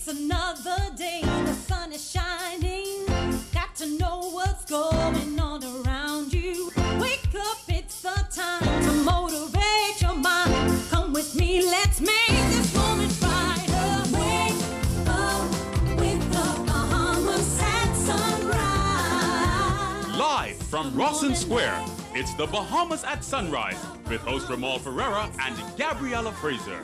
It's another day, the sun is shining. Got to know what's going on around you. Wake up, it's the time to motivate your mind. Come with me, let's make this moment brighter. Wake up with the Bahamas at sunrise. Live from Rawson Square, it's the Bahamas at Sunrise with host Ramal Ferreira and Gabriella Fraser.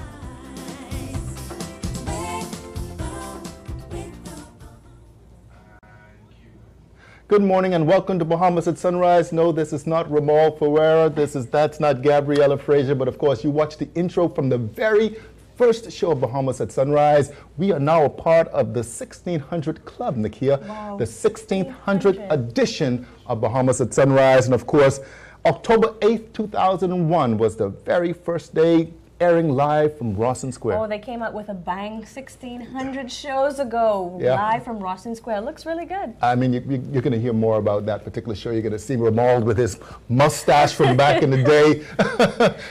Good morning and welcome to Bahamas at Sunrise. No, this is not Ramal Ferreira. That's not Gabriella Fraser, but of course you watched the intro from the very first show of Bahamas at Sunrise. We are now a part of the 1600 Club, Nakia. Wow. The 1600 edition of Bahamas at Sunrise. And of course, October 8th, 2001 was the very first day airing live from Rawson Square. Oh, they came out with a bang 1,600 shows ago, live from Rawson Square. Looks really good. I mean, you're going to hear more about that particular show. You're going to see Ramal with his mustache from back in the day.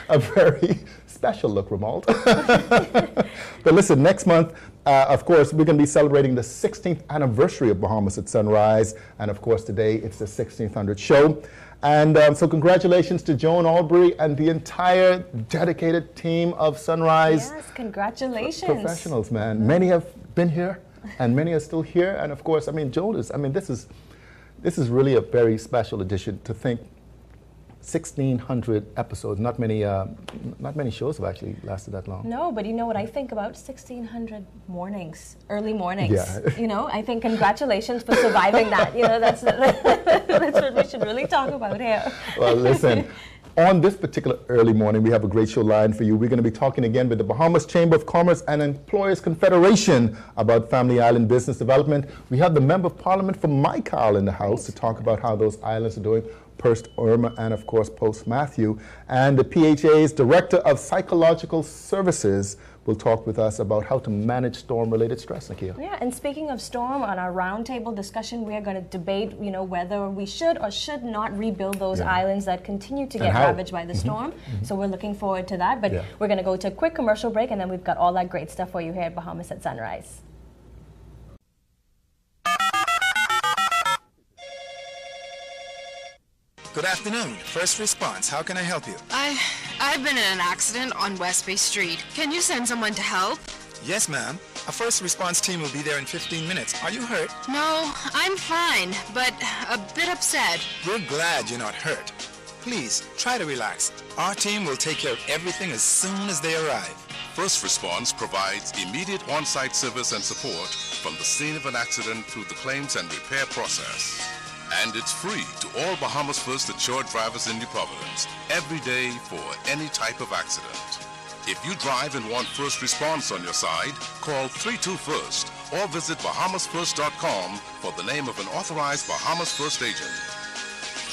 A very special look, Ramal. But listen, next month, of course, we're going to be celebrating the 16th anniversary of Bahamas at Sunrise. And of course, today it's the 1600 show. And so congratulations to Joan Albury and the entire dedicated team of Sunrise. Yes, congratulations. Professionals, man. Many have been here and many are still here. And of course, I mean, Joan is, I mean, this is really a very special edition to think 1,600 episodes. Not many shows have actually lasted that long. No, but you know what I think about 1,600 mornings, early mornings. Yeah. You know, I think congratulations for surviving that. You know, that's what we should really talk about here. Well, listen. On this particular early morning, we have a great show lined for you. We're going to be talking again with the Bahamas Chamber of Commerce and Employers Confederation about Family Island business development. We have the Member of Parliament from Maikal in the house to talk about how those islands are doing, Post Irma and of course Post Matthew. And the PHA's Director of Psychological Services will talk with us about how to manage storm-related stress, Nakia. Yeah, and speaking of storm, on our roundtable discussion, we are going to debate, you know, whether we should or should not rebuild those islands that continue to get ravaged by the storm. So we're looking forward to that. But we're going to go to a quick commercial break, and then we've got all that great stuff for you here at Bahamas at Sunrise. Good afternoon. First response. How can I help you? I've been in an accident on West Bay Street. Can you send someone to help? Yes, ma'am. A first response team will be there in 15 minutes. Are you hurt? No, I'm fine, but a bit upset. We're glad you're not hurt. Please, try to relax. Our team will take care of everything as soon as they arrive. First Response provides immediate on-site service and support from the scene of an accident through the claims and repair process. And it's free to all Bahamas First insured drivers in New Providence every day for any type of accident. If you drive and want First Response on your side, call 32-FIRST or visit bahamasfirst.com for the name of an authorized Bahamas First agent.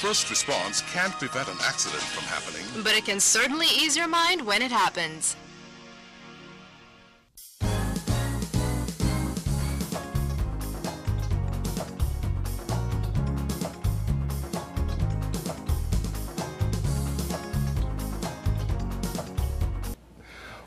First Response can't prevent an accident from happening, but it can certainly ease your mind when it happens.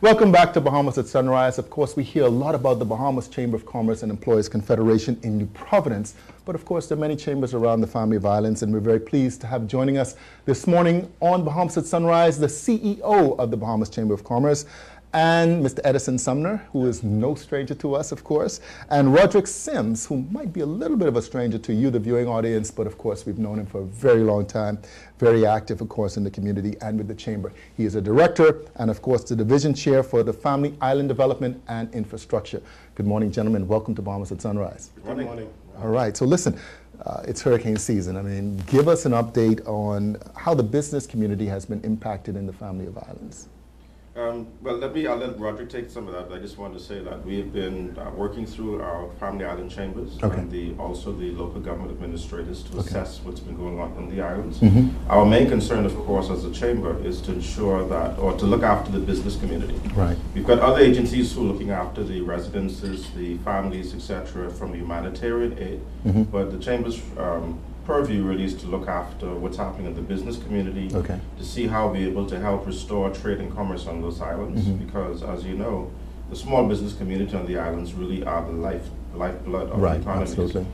Welcome back to Bahamas at Sunrise. Of course, we hear a lot about the Bahamas Chamber of Commerce and Employers Confederation in New Providence, but of course there are many chambers around the Family of Islands, and we're very pleased to have joining us this morning on Bahamas at Sunrise the CEO of the Bahamas Chamber of Commerce, and Mr. Edison Sumner, who is no stranger to us, of course, and Roderick Sims, who might be a little bit of a stranger to you, the viewing audience, but of course we've known him for a very long time, very active, of course, in the community and with the Chamber. He is a director and, of course, the division chair for the Family Island Development and Infrastructure. Good morning, gentlemen. Welcome to Bahamas at Sunrise. Good morning. All right, so listen, it's hurricane season. I mean, give us an update on how the business community has been impacted in the Family of Islands. Well, I'll let Roderick take some of that. I just want to say that we have been working through our Family Island chambers and also the local government administrators to assess what's been going on in the islands. Our main concern, of course, as a chamber is to ensure that, or to look after the business community. Right. We've got other agencies who are looking after the residences, the families, etc., from the humanitarian aid, but the chamber's purview really is to look after what's happening in the business community, to see how we're able to help restore trade and commerce on those islands, because as you know, the small business community on the islands really are the lifeblood of the economy. Absolutely.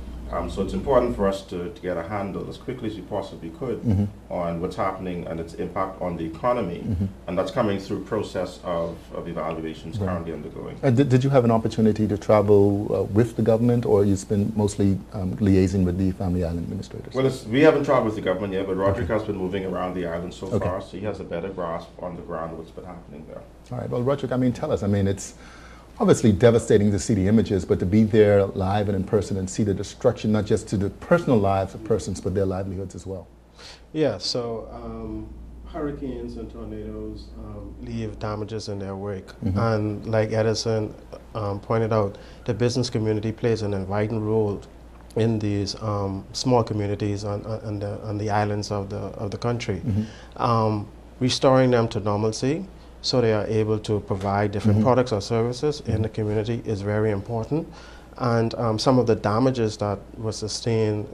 So it's important for us to get a handle as quickly as we possibly could on what's happening and its impact on the economy, and that's coming through process of evaluations currently undergoing. Did you have an opportunity to travel with the government, or you've been mostly liaising with the Family Island administrators? Well, we haven't traveled with the government yet, but Roderick has been moving around the island so far, so he has a better grasp on the ground of what's been happening there. All right, well, Roderick, I mean, tell us, I mean, it's obviously devastating to see the images, but to be there live and in person and see the destruction, not just to the personal lives of persons, but their livelihoods as well. Yeah, so hurricanes and tornadoes leave damages in their wake. And like Edison pointed out, the business community plays an inviting role in these small communities on the islands of the country, restoring them to normalcy, so they are able to provide different products or services in the community is very important. And some of the damages that were sustained,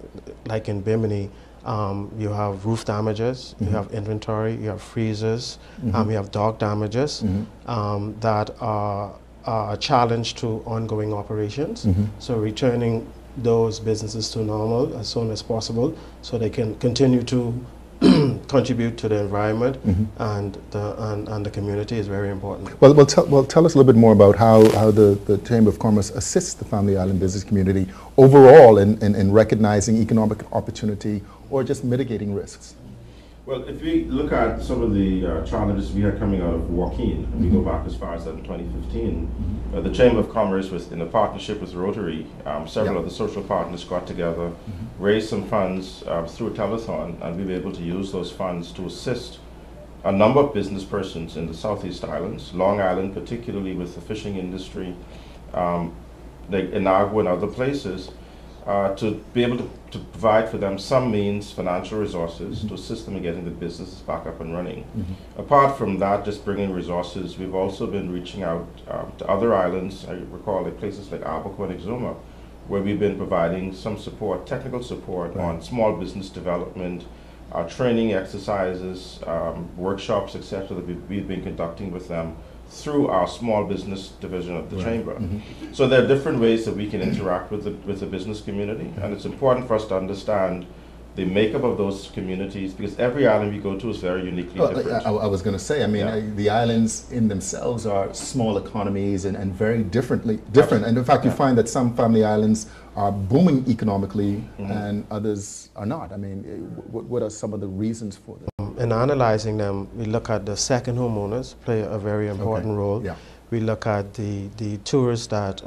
like in Bimini, you have roof damages, you have inventory, you have freezers, you have dog damages that are a challenge to ongoing operations. So returning those businesses to normal as soon as possible so they can continue to contribute to the environment and the community is very important. Well, tell us a little bit more about how the Chamber of Commerce assists the Family Island business community overall in recognizing economic opportunity or just mitigating risks. Well, if we look at some of the challenges we had coming out of Joaquin, and we go back as far as that in 2015, the Chamber of Commerce, in a partnership with Rotary, several of the social partners got together, raised some funds through a telethon, and we were able to use those funds to assist a number of business persons in the Southeast Islands, Long Island particularly with the fishing industry, like Inagua and other places, to be able to provide for them some means, financial resources, to assist them in getting the businesses back up and running. Apart from that, just bringing resources, we've also been reaching out to other islands. I recall like places like Abaco and Exuma, where we've been providing some support, technical support on small business development, training exercises, workshops, etc. that we've been conducting with them through our small business division of the Chamber. So there are different ways that we can interact with the business community, and it's important for us to understand the makeup of those communities, because every island we go to is very uniquely different. I was going to say, I mean, the islands in themselves are small economies and very different. And in fact, you find that some family islands are booming economically and others are not. I mean, what are some of the reasons for this? In analyzing them, we look at the second homeowners play a very important role. We look at the tourists that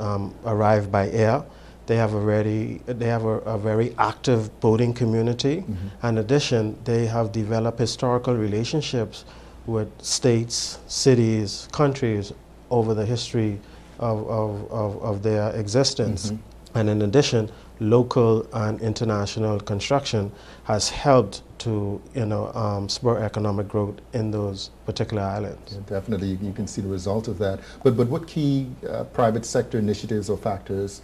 arrive by air. They have a very active boating community. In addition, they have developed historical relationships with states, cities, countries over the history of their existence. And in addition, local and international construction has helped to spur economic growth in those particular islands. Yeah, definitely, you can see the result of that. But what key private sector initiatives or factors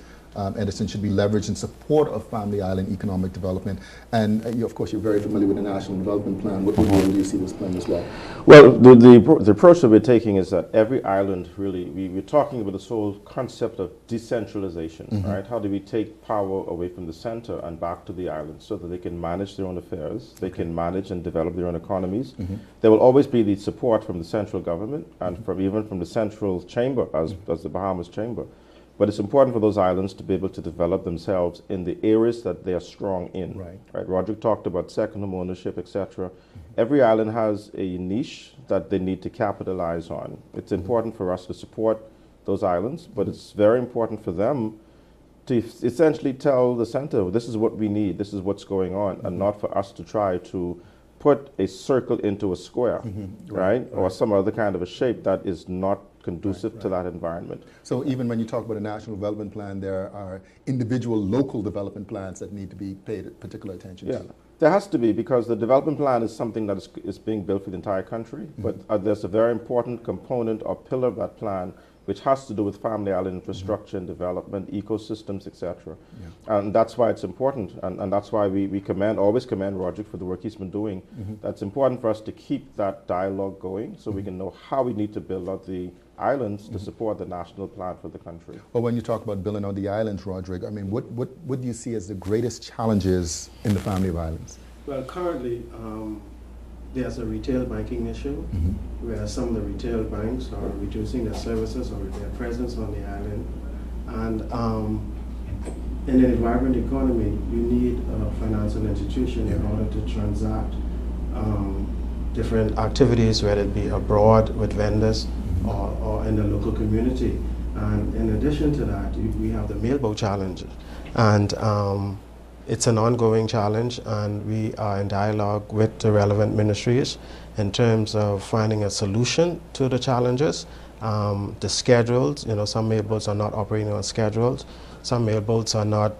Edison should be leveraged in support of Family Island economic development? And of course, you're very familiar with the National Development Plan. What role do you see this playing as well? Well, the approach that we're taking is that every island really, we're talking about this whole concept of decentralization, right? How do we take power away from the center and back to the islands so that they can manage their own affairs, they can manage and develop their own economies. There will always be the support from the central government and even from the central chamber as the Bahamas Chamber. But it's important for those islands to be able to develop themselves in the areas that they are strong in. Right? Roderick talked about second home ownership, etc. Every island has a niche that they need to capitalize on. It's important for us to support those islands, but it's very important for them to essentially tell the center, this is what we need, this is what's going on, and not for us to try to put a circle into a square, right? Or some other kind of a shape that is not conducive to that environment. So even when you talk about a national development plan, there are individual local development plans that need to be paid particular attention to. There has to be, because the development plan is something that is being built for the entire country, but there's a very important component or pillar of that plan which has to do with family island infrastructure and development, ecosystems, etc. And that's why it's important, and that's why we always commend Roderick for the work he's been doing. That's important for us to keep that dialogue going so we can know how we need to build out the islands to support the national plan for the country. Well, when you talk about building out the islands, Roderick, I mean, what do you see as the greatest challenges in the family of islands? Well, currently, there's a retail banking issue where some of the retail banks are reducing their services or their presence on the island. And in an vibrant economy, you need a financial institution in order to transact different activities, whether it be abroad with vendors or in the local community. And in addition to that, we have the mailboat challenge. And it's an ongoing challenge, and we are in dialogue with the relevant ministries in terms of finding a solution to the challenges. The schedules, some mailboats are not operating on schedules. Some mailboats are not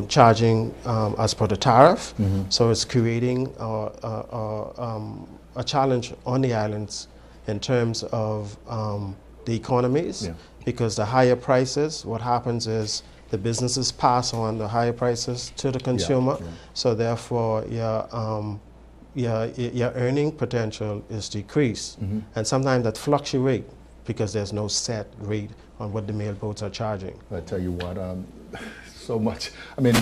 charging as per the tariff. So it's creating a challenge on the islands in terms of the economies, because the higher prices, what happens is the businesses pass on the higher prices to the consumer. So therefore, your earning potential is decreased. And sometimes that fluctuates because there's no set rate on what the mailboats are charging. I tell you what, so much. I mean,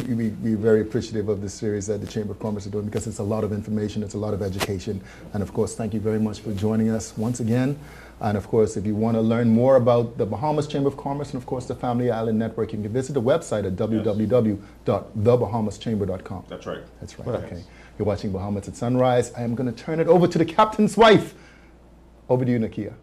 we're very appreciative of this series that the Chamber of Commerce is doing, because it's a lot of information, it's a lot of education. And of course, thank you very much for joining us once again. And of course, if you want to learn more about the Bahamas Chamber of Commerce and of course the Family Island Network, you can visit the website at www.thebahamaschamber.com. That's right. That's right. Okay. You're watching Bahamas at Sunrise. I am going to turn it over to the captain's wife. Over to you, Nakia.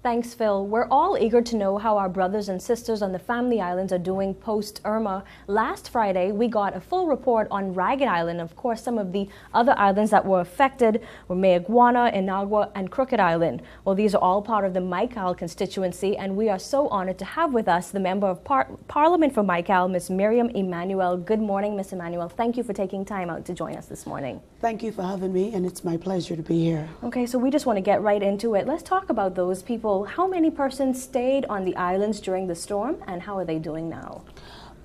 Thanks, Phil. We're all eager to know how our brothers and sisters on the Family Islands are doing post-Irma. Last Friday, we got a full report on Ragged Island. Of course, some of the other islands that were affected were Mayaguana, Inagua, and Crooked Island. Well, these are all part of the Maikal constituency, and we are so honored to have with us the Member of Parliament for Maikal, Ms. Miriam Emanuel. Good morning, Ms. Emanuel. Thank you for taking time out to join us this morning. Thank you for having me, and it's my pleasure to be here. Okay, so we just want to get right into it. Let's talk about those people. How many persons stayed on the islands during the storm, and how are they doing now?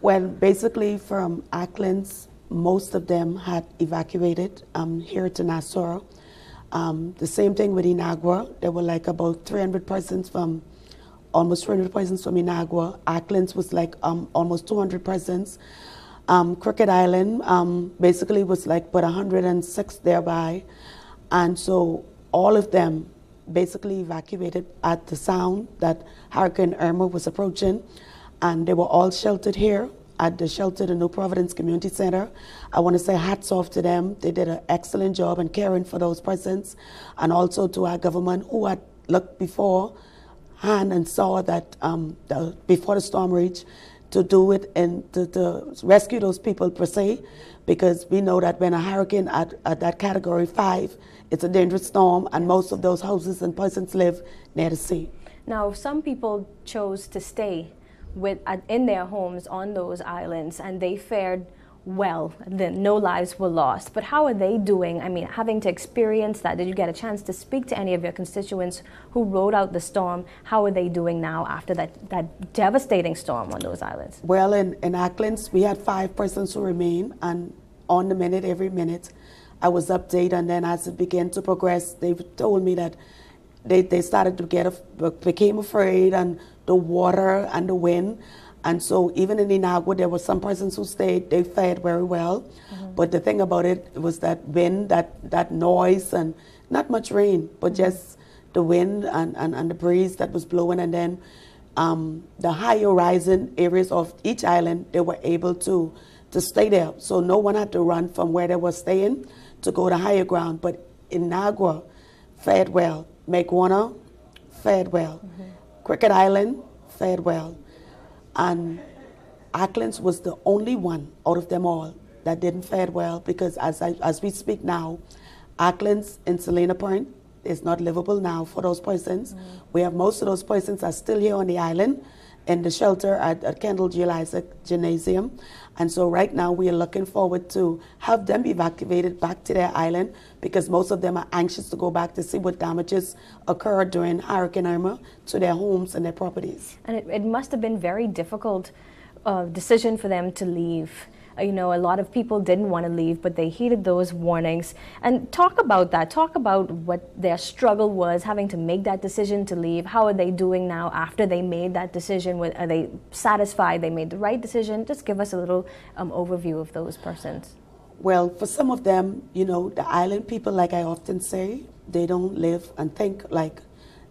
Well, basically from Auckland, most of them had evacuated here to Nassau. The same thing with Inagua. There were like about 300 persons from, almost 300 persons from Inagua. Auckland was like almost 200 persons. Crooked Island basically was like about 106 thereby. And so all of them basically evacuated at the sound that Hurricane Irma was approaching, and they were all sheltered here at the shelter, the New Providence Community Center. I want to say hats off to them. They did an excellent job in caring for those persons, and also to our government who had looked beforehand and saw that before the storm reached, to do it and to rescue those people per se, because we know that when a hurricane at that category 5, it's a dangerous storm, and most of those houses and persons live near the sea. Now, some people chose to stay in their homes on those islands, and they fared well. No lives were lost. But how are they doing? I mean, having to experience that, did you get a chance to speak to any of your constituents who rode out the storm? How are they doing now after that devastating storm on those islands? Well, in Auckland, we had 5 persons who remain, and on the minute, every minute, I was updated, and then as it began to progress, they told me that they started to became afraid, and the water and the wind. And so even in Inagua, there were some persons who stayed, they fared very well. But the thing about it was that wind, that noise, and not much rain, but just the wind and the breeze that was blowing. And then the higher rising areas of each island, they were able to stay there. So no one had to run from where they were staying to go to higher ground. But Inagua fared well. Mayaguana fared well. Crooked Island fared well. And Auckland was the only one out of them all that didn't fare well, because as we speak now, Auckland and Selena Point is not livable now for those persons. We have most of those persons are still here on the island in the shelter at Kendall G. Isaac Gymnasium. And so right now we are looking forward to have them evacuated back to their island, because most of them are anxious to go back to see what damages occurred during Hurricane Irma to their homes and their properties. And it must have been very difficult decision for them to leave. you know, a lot of people didn't want to leave, but they heeded those warnings. And talk about that. Talk about what their struggle was, having to make that decision to leave. How are they doing now after they made that decision? Are they satisfied they made the right decision? Just give us a little overview of those persons. Well, for some of them, you know, the island people, like I often say, they don't live and think like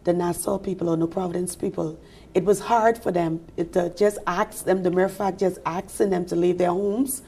the Nassau people or New Providence people. It was hard for them to just ask them, the mere fact just asking them to leave their homes,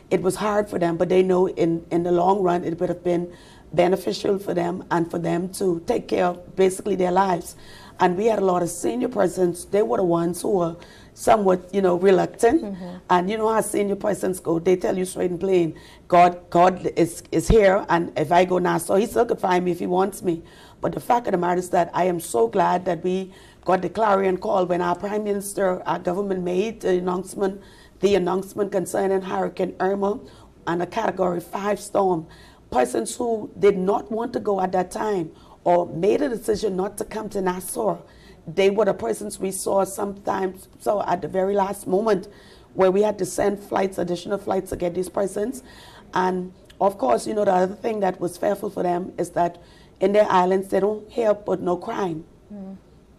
it was hard for them, but they know in the long run it would have been beneficial for them and for them to take care of basically their lives. And we had a lot of senior persons, they were the ones who were somewhat, you know, reluctant. And you know how senior persons go, they tell you straight and plain, God is here, and if I go Nassau, he still could find me if he wants me. But the fact of the matter is that I am so glad that we got the clarion call when our Prime Minister, our government made the announcement concerning Hurricane Irma and a Category 5 storm. Persons who did not want to go at that time or made a decision not to come to Nassau, they were the persons we saw sometimes, so at the very last moment, where we had to send flights, additional flights to get these persons. And of course, you know, the other thing that was fearful for them is that in their islands, they don't hear but no crime.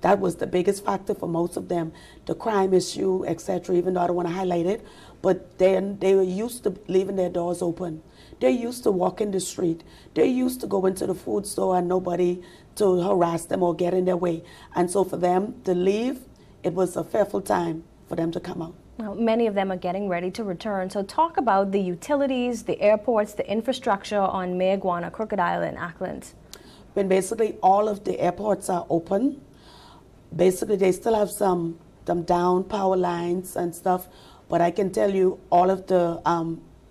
That was the biggest factor for most of them, the crime issue, etc., even though I don't want to highlight it. But then they were used to leaving their doors open. They're used to walking the street. They're used to going to the food store and nobody to harass them or get in their way. And so for them to leave, it was a fearful time for them to come out. Well, many of them are getting ready to return. So talk about the utilities, the airports, the infrastructure on Mayaguana, Crooked Island, Ackland. When basically all of the airports are open, basically they still have some down power lines and stuff, but I can tell you all of the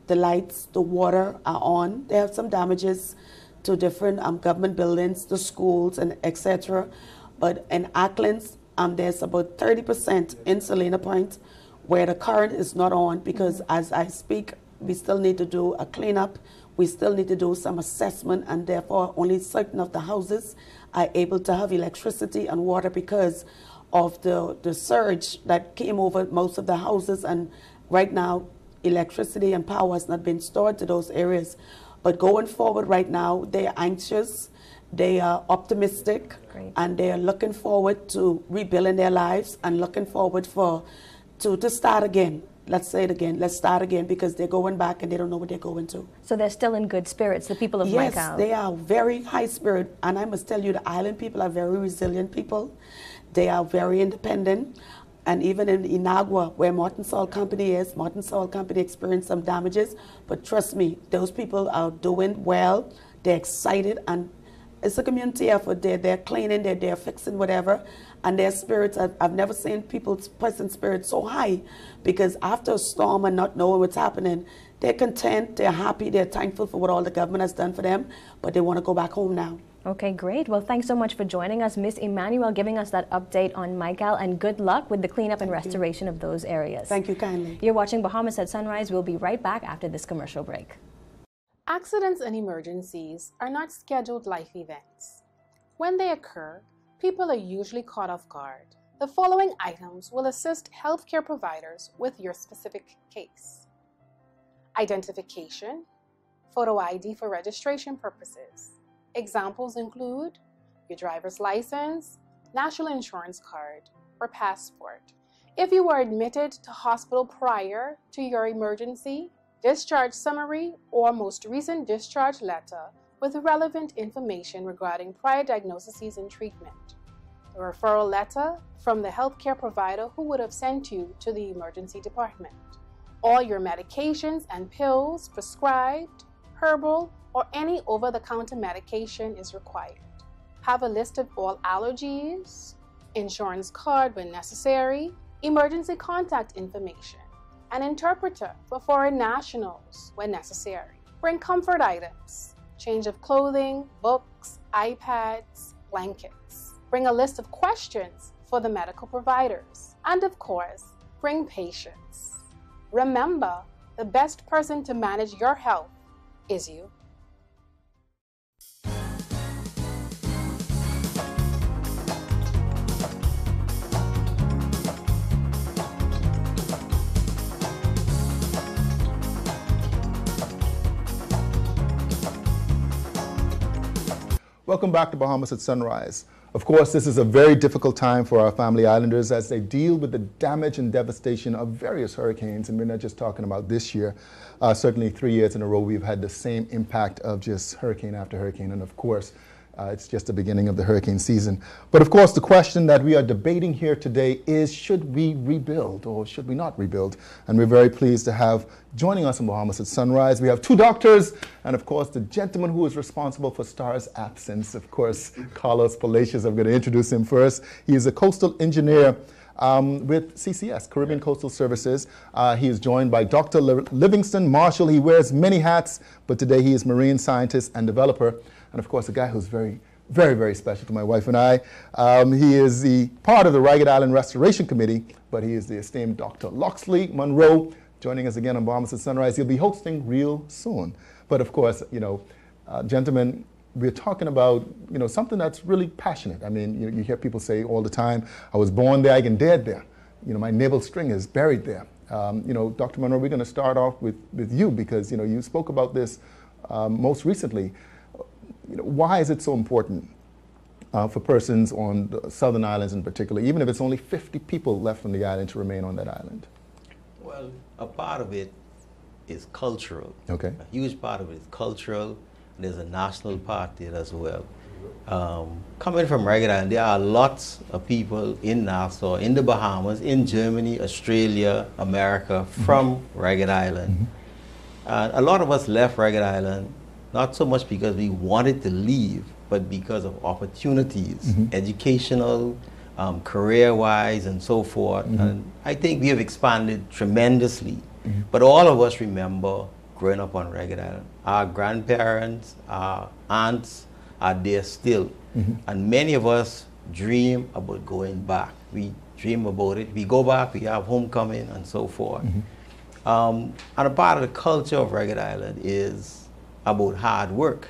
lights, the water are on. They have some damages to different government buildings, the schools, and etc. But in Acklands, there's about 30% in Salina Point where the current is not on because as I speak, we still need to do a cleanup. We still need to do some assessment, and therefore only certain of the houses are able to have electricity and water because of the surge that came over most of the houses. And right now, electricity and power has not been stored to those areas. But going forward right now, they are anxious, they are optimistic, and they are looking forward to rebuilding their lives and looking forward to start again. Let's say it again, let's start again, because they're going back and they don't know what they're going to. So they're still in good spirits, the people of Yes, Mayaguana. they are very high spirit, and I must tell you, the island people are very resilient people. They are very independent. And even in Inagua, where Martin Salt Company is, Martin Salt Company experienced some damages, but trust me, those people are doing well, they're excited, and it's a community effort. They're cleaning, they're fixing whatever, and their spirits, I've never seen person's spirits so high, because after a storm and not knowing what's happening, they're content, they're happy, they're thankful for what all the government has done for them, but they want to go back home now. Okay, great. Well, thanks so much for joining us, Miss Emmanuel, giving us that update on Michael, and good luck with the cleanup and restoration of those areas. Thank you kindly. You're watching Bahamas at Sunrise. We'll be right back after this commercial break. Accidents and emergencies are not scheduled life events. When they occur, people are usually caught off guard. The following items will assist healthcare providers with your specific case: identification, photo ID for registration purposes. Examples include your driver's license, national insurance card, or passport. If you were admitted to hospital prior to your emergency, discharge summary or most recent discharge letter with relevant information regarding prior diagnoses and treatment. A referral letter from the healthcare provider who would have sent you to the emergency department. All your medications and pills prescribed, herbal, or any over-the-counter medication is required. Have a list of all allergies, insurance card when necessary, emergency contact information, an interpreter for foreign nationals when necessary. Bring comfort items, change of clothing, books, iPads, blankets. Bring a list of questions for the medical providers. And of course, bring patience. Remember, the best person to manage your health is you. Welcome back to Bahamas at Sunrise. Of course, this is a very difficult time for our family islanders as they deal with the damage and devastation of various hurricanes, and we're not just talking about this year. Certainly 3 years in a row we've had the same impact of just hurricane after hurricane, and of course it's just the beginning of the hurricane season. But of course the question that we are debating here today is, should we rebuild or should we not rebuild? And we're very pleased to have joining us in Bahamas at Sunrise, we have two doctors and of course the gentleman who is responsible for Star's absence, of course, Carlos Palacios. I'm going to introduce him first. He is a coastal engineer with CCS, Caribbean Coastal Services. He is joined by Dr. Livingston Marshall. He wears many hats, but today he is marine scientist and developer. And of course, a guy who's very, very, very special to my wife and I. He is the part of the Ragged Island Restoration Committee, but he is the esteemed Dr. Loxley Monroe, joining us again on Bahamas at Sunrise. He'll be hosting real soon. But of course, you know, gentlemen, we're talking about, you know, something that's really passionate. I mean, you hear people say all the time, I was born there, I can dead there. You know, my navel string is buried there. You know, Dr. Monroe, we're going to start off with you because, you know, you spoke about this most recently. You know, why is it so important for persons on the southern islands in particular, even if it's only 50 people left from the island, to remain on that island? Well, a part of it is cultural. Okay. A huge part of it is cultural. There's a national part there as well. Coming from Ragged Island, there are lots of people in Nassau, in the Bahamas, in Germany, Australia, America, from Ragged Island. A lot of us left Ragged Island not so much because we wanted to leave, but because of opportunities, educational, career-wise, and so forth. And I think we have expanded tremendously. But all of us remember growing up on Ragged Island. Our grandparents, our aunts are there still. And many of us dream about going back. We dream about it. We go back, we have homecoming, and so forth. And a part of the culture of Ragged Island is about hard work.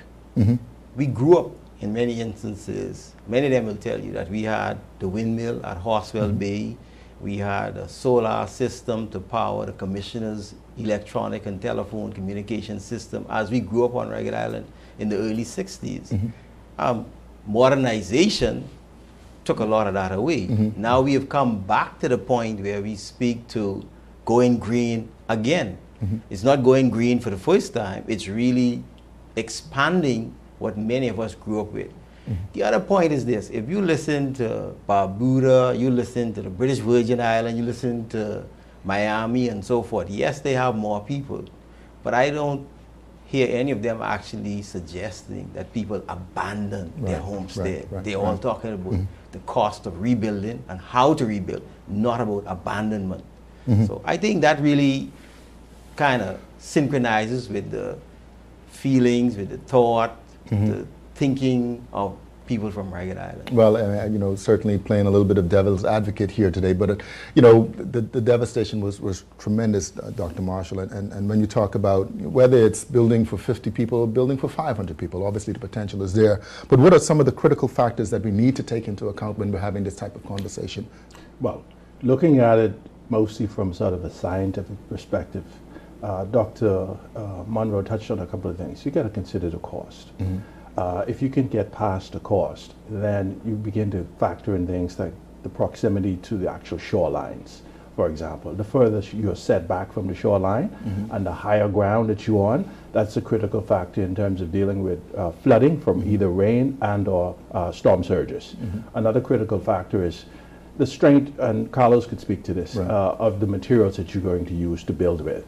We grew up, in many instances, many of them will tell you that we had the windmill at Horswell Bay, we had a solar system to power the commissioner's electronic and telephone communication system as we grew up on Ragged Island in the early 60s. Modernization took a lot of that away. Now we have come back to the point where we speak to going green again. It's not going green for the first time, it's really expanding what many of us grew up with. The other point is this: if you listen to Barbuda, you listen to the British Virgin Islands, you listen to Miami and so forth, yes, they have more people, but I don't hear any of them actually suggesting that people abandon their homestead. They're all talking about the cost of rebuilding and how to rebuild, not about abandonment. So I think that really kind of synchronizes with the feelings, with the thought, the thinking of people from Ragged Island. Well, you know, certainly playing a little bit of devil's advocate here today, but you know, the devastation was tremendous, Dr. Marshall, and when you talk about whether it's building for 50 people or building for 500 people, obviously the potential is there, but what are some of the critical factors that we need to take into account when we're having this type of conversation? Well, looking at it mostly from sort of a scientific perspective, Dr. Monroe touched on a couple of things. You got to consider the cost. If you can get past the cost, then you begin to factor in things like the proximity to the actual shorelines. For example, the further you're set back from the shoreline and the higher ground that you're on, that's a critical factor in terms of dealing with flooding from either rain and or storm surges. Another critical factor is the strength, and Carlos could speak to this, of the materials that you're going to use to build with.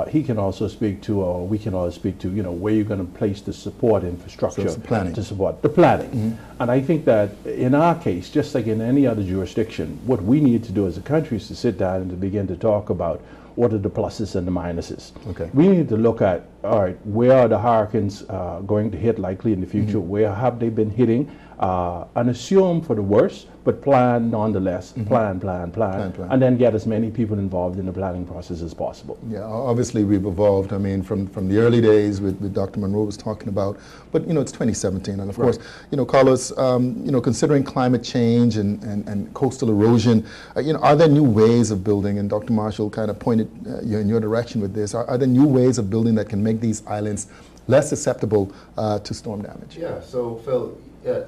He can also speak to, or we can all speak to, you know, where you're going to place the support infrastructure to support the planning. And I think that in our case, just like in any other jurisdiction, what we need to do as a country is to sit down and to begin to talk about what are the pluses and the minuses. We need to look at, all right, where are the hurricanes going to hit likely in the future? Where have they been hitting? And assume for the worst, but plan nonetheless. Plan, and then get as many people involved in the planning process as possible. Yeah, obviously we've evolved. I mean, from the early days with Dr. Monroe was talking about, but you know, it's 2017, and of course, you know, Carlos, you know, considering climate change and coastal erosion, you know, are there new ways of building? And Dr. Marshall kind of pointed you in your direction with this. Are there new ways of building that can make these islands less susceptible to storm damage. Yeah, so Phil,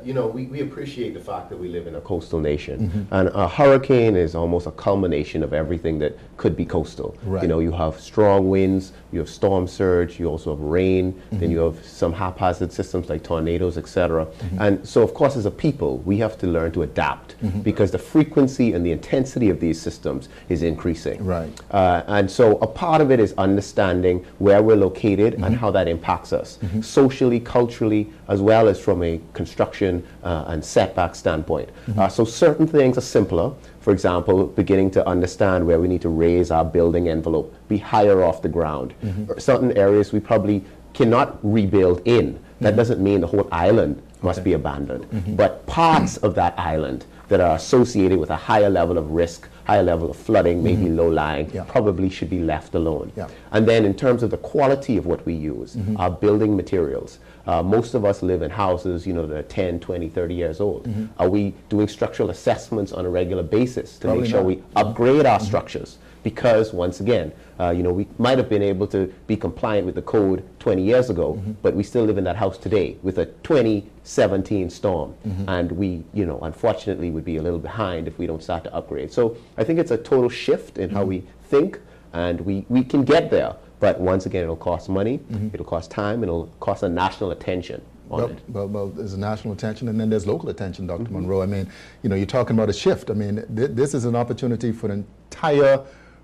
you know, we appreciate the fact that we live in a coastal nation, and a hurricane is almost a culmination of everything that could be coastal. Right. You know, you have strong winds, you have storm surge, you also have rain, then you have some haphazard systems like tornadoes, etc. And so, of course, as a people, we have to learn to adapt because the frequency and the intensity of these systems is increasing. Right. And so a part of it is understanding where we're located and how that impacts us, socially, culturally, as well as from a construction and setback standpoint. So certain things are simpler. For example, beginning to understand where we need to raise our building envelope, be higher off the ground. Certain areas we probably cannot rebuild in. That doesn't mean the whole island must be abandoned. But parts of that island that are associated with a higher level of risk, higher level of flooding, maybe low-lying, probably should be left alone. And then in terms of the quality of what we use, our building materials, most of us live in houses, you know, that are 10, 20, 30 years old. Are we doing structural assessments on a regular basis to make sure we upgrade our structures? Because once again, you know, we might have been able to be compliant with the code 20 years ago, but we still live in that house today with a 2017 storm, and we, you know, unfortunately would be a little behind if we don't start to upgrade. So I think it's a total shift in how we think, and we can get there. But once again, it'll cost money, it'll cost time, it'll cost a national attention on it. Well, there's a national attention, and then there's local attention, Dr. Monroe. I mean, you know, you're talking about a shift. I mean, this is an opportunity for an entire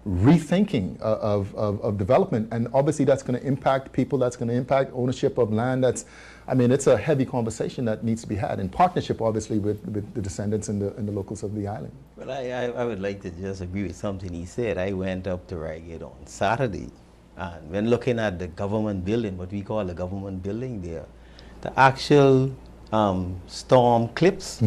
rethinking of development, and obviously that's going to impact people, that's going to impact ownership of land. That's, I mean, it's a heavy conversation that needs to be had in partnership, obviously, with the descendants and the locals of the island. Well, I would like to just agree with something he said. I went up to Ragged on Saturday, and when looking at the government building, what we call the government building there, the actual storm clips,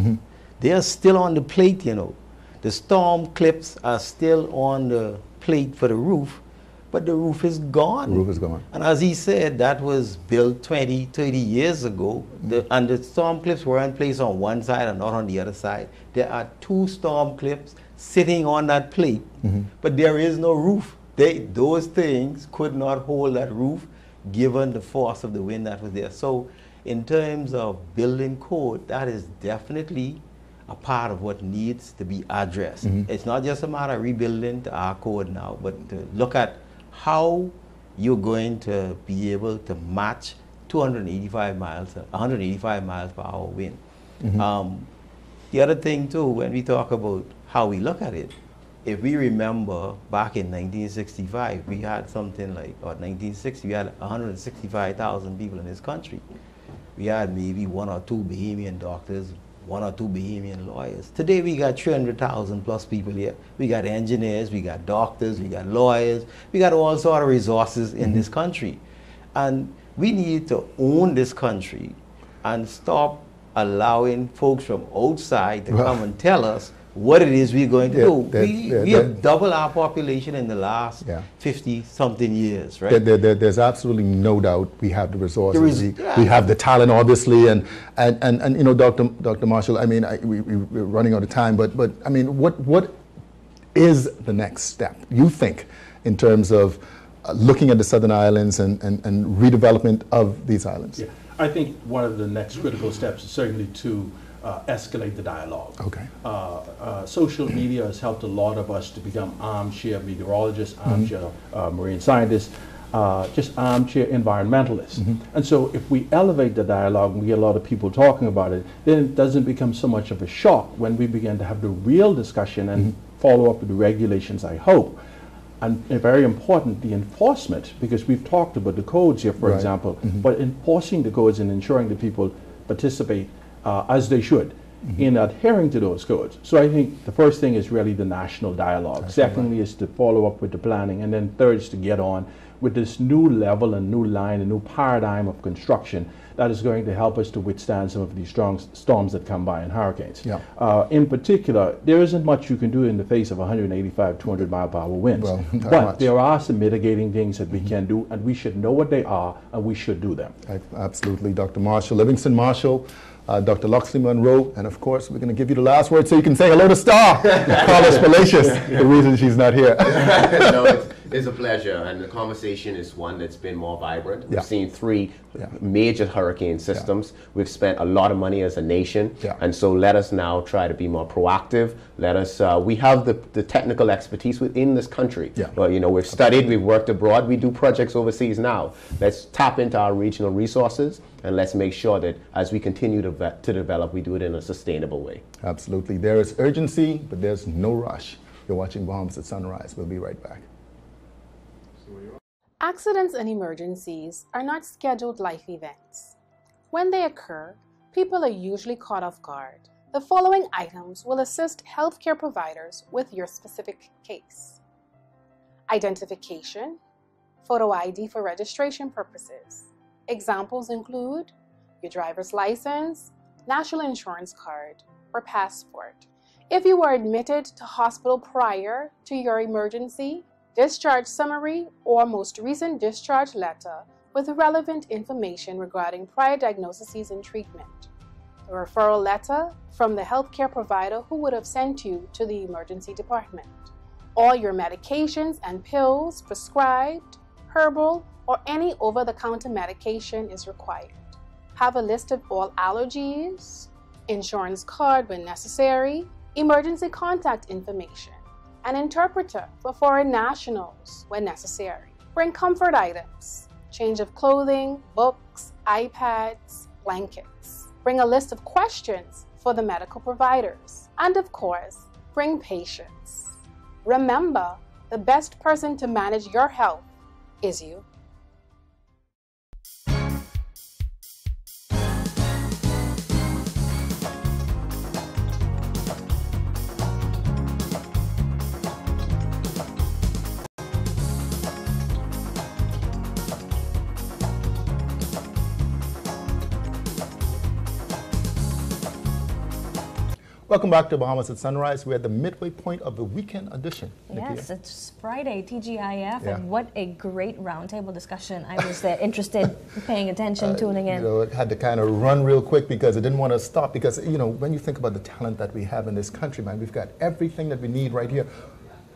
they are still on the plate, you know. The storm clips are still on the plate for the roof, but the roof is gone. The roof is gone. And as he said, that was built 20, 30 years ago, and the storm clips were in place on one side and not on the other side. There are 2 storm clips sitting on that plate, but there is no roof. Those things could not hold that roof given the force of the wind that was there. So in terms of building code, that is definitely a part of what needs to be addressed. It's not just a matter of rebuilding to our code now, but to look at how you're going to be able to match 185 miles per hour wind. The other thing too, when we talk about how we look at it, if we remember back in 1965, we had something like, or 1960, we had 165,000 people in this country. We had maybe 1 or 2 Bahamian doctors, 1 or 2 Bahamian lawyers. Today we got 300,000 plus people here. We got engineers, we got doctors, we got lawyers, we got all sort of resources in this country. And we need to own this country and stop allowing folks from outside to come and tell us what it is we're going to do. We have doubled our population in the last 50-something years, right? There's absolutely no doubt we have the resources. We have the talent, obviously, and you know, Dr. Marshall, I mean, we're running out of time, but I mean, what is the next step, you think, in terms of looking at the Southern Islands and redevelopment of these islands? Yeah. I think one of the next critical steps is certainly to escalate the dialogue. Okay. Social media has helped a lot of us to become armchair meteorologists, armchair marine scientists, just armchair environmentalists. And so if we elevate the dialogue and we get a lot of people talking about it, then it doesn't become so much of a shock when we begin to have the real discussion and follow up with the regulations, I hope. And very important, the enforcement, because we've talked about the codes here, for example, but enforcing the codes and ensuring that people participate as they should in adhering to those codes. So I think the first thing is really the national dialogue. Secondly is to follow up with the planning. And then third is to get on with this new level and new line, a new paradigm of construction that is going to help us to withstand some of these strong storms that come by in hurricanes. In particular, there isn't much you can do in the face of 185, 200 mile per hour winds. Well, but there are some mitigating things that we can do, and we should know what they are, and we should do them. Absolutely, Dr. Marshall, Livingston Marshall, Dr. Loxley Monroe, and of course, we're going to give you the last word so you can say hello to Star. Call us fallacious, the reason she's not here. No, It's a pleasure, and the conversation is one that's been more vibrant. We've seen 3 major hurricane systems. We've spent a lot of money as a nation, and so let us now try to be more proactive. Let us, we have the technical expertise within this country. Well, you know, we've studied, we've worked abroad, we do projects overseas now. Let's tap into our regional resources, and let's make sure that as we continue to develop, we do it in a sustainable way. Absolutely. There is urgency, but there's no rush. You're watching Bahamas at Sunrise. We'll be right back. Accidents and emergencies are not scheduled life events. When they occur, people are usually caught off guard. The following items will assist healthcare providers with your specific case. Identification, photo ID for registration purposes. Examples include your driver's license, national insurance card, or passport. If you were admitted to hospital prior to your emergency, discharge summary or most recent discharge letter with relevant information regarding prior diagnoses and treatment. A referral letter from the healthcare provider who would have sent you to the emergency department. All your medications and pills prescribed, herbal, or any over-the-counter medication is required. Have a list of all allergies, insurance card when necessary, emergency contact information, an interpreter for foreign nationals when necessary. Bring comfort items, change of clothing, books, iPads, blankets. Bring a list of questions for the medical providers. And of course, bring patience. Remember, the best person to manage your health is you. Welcome back to Bahamas at Sunrise. We're at the midway point of the weekend edition. Yes, it's Friday, TGIF, and what a great roundtable discussion. I was there interested, paying attention, tuning in. You know, I had to kind of run real quick because I didn't want to stop because, you know, when you think about the talent that we have in this country, man, we've got everything that we need right here.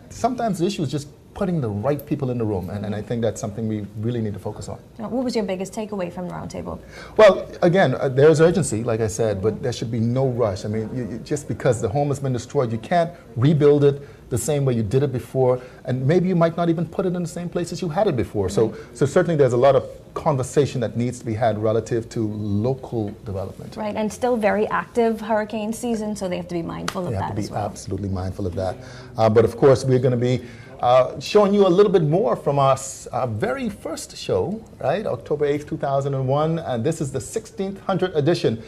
Sometimes the issue is just putting the right people in the room, and I think that's something we really need to focus on. What was your biggest takeaway from the roundtable? Well, again, there's urgency, like I said, but there should be no rush. I mean, just because the home has been destroyed, you can't rebuild it the same way you did it before, and maybe you might not even put it in the same place as you had it before. So certainly there's a lot of conversation that needs to be had relative to local development. Right, and still very active hurricane season, so they have to be mindful of that as well. They have to be absolutely mindful of that. But of course, we're going to be showing you a little bit more from our very first show, right, October 8th, 2001, and this is the 1600 edition.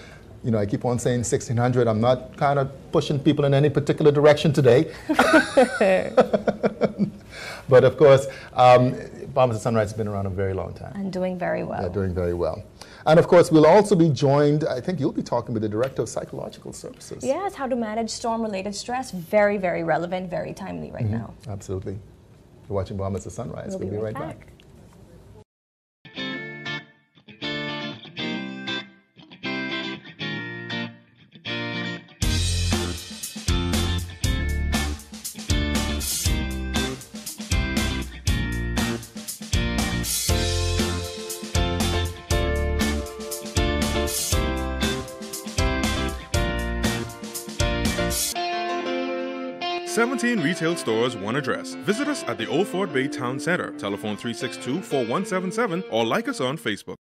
You know, I keep on saying 1600. I'm not kind of pushing people in any particular direction today. But of course, Bahamas at Sunrise has been around a very long time. And doing very well. Yeah, doing very well. And of course, we'll also be joined, I think you'll be talking with the Director of Psychological Services. Yes, how to manage storm-related stress. Very, very relevant, very timely right now. Absolutely. You're watching Bahamas at Sunrise. We'll be right back. 17 retail stores, one address. Visit us at the Old Fort Bay Town Center. Telephone 362-4177 or like us on Facebook.